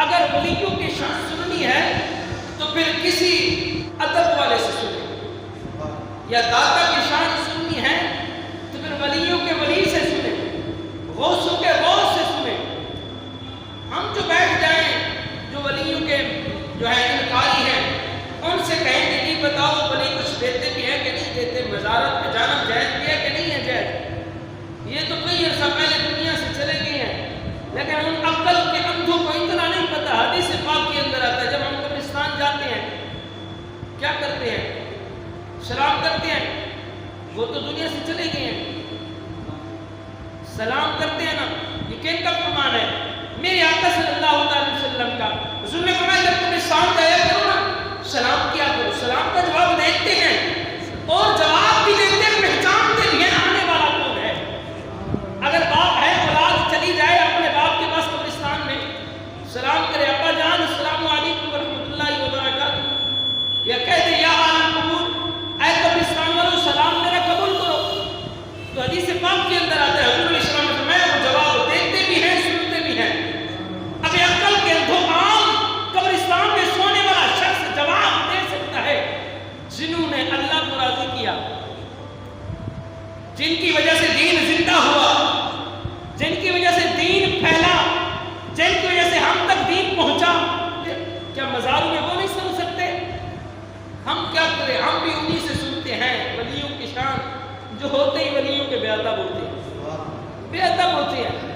اگر ولیوں کی شان سننی ہے تو پھر کسی ادب والے سے سنیں، یا داتا کی شان سننی ہے تو پھر ولیوں کے ولی سے سنیں، غوثوں کے غوث سے سنیں۔ ہم جو بیٹھ جائیں جو ولیوں کے جو ہے انکاری ہیں ان سے کہیں کہ نہیں بتاؤ ولی کچھ دیتے بھی ہیں کہ نہیں دیتے، وزارت میں جانا جائز بھی ہے کہ نہیں ہے جائز، یہ تو کئی عرصہ پہلے دنیا سے چلے گئے ہیں، لیکن ان عقل کے اندھوں کو اتنا نہیں پتہ۔ حدیث پاک کے اندر آتا ہے جب ہم قبرستان جاتے ہیں کیا کرتے ہیں؟ سلام کرتے ہیں، وہ تو دنیا سے چلے گئے ہیں، سلام کرتے ہیں نا، یہ کن کا فرمان ہے؟ میرے آقا صلی اللہ علیہ وسلم کا۔ حضور نے فرمایا جب تم قبرستان جایا کرو نا سلام کیا کرو، سلام کا جواب دیتے ہیں اور جواب بھی دیتے ہیں، پہچانتے بھی ہیں آنے والا کون ہے۔ اگر باپ ہے اولاد چلی جائے اپنے باپ کے پاس قبرستان میں سلام کرے، ابا جان السلام علیکم ورحمۃ اللہ وبرکاتہ، یا کہہ دے یا عالم قبول، اے قبرستان والو سلام میرا قبول کرو، تو حدیث پاک کے اندر آتا ہے حضور علیہ السلام نے فرمایا وہ جواب دیتے بھی ہیں سنتے بھی ہیں۔ اب عقل کے اندھوں عام قبرستان میں سونے والا شخص جواب دے سکتا ہے جنہوں نے اللہ کو راضی کیا، جن کی وجہ سے دین زندہ ہوا، جن کی وجہ سے دین پھیلا، جن کی وجہ سے ہم تک دین پہنچا۔ کیا مزاروں میں وہ نہیں سن سکتے؟ ہم کیا کریں؟ ہم بھی انہی سے سنتے ہیں ولیوں کی شان جو ہوتے ہی ولیوں کے بے ادب ہوتے ہیں، بے ادب ہوتے ہیں۔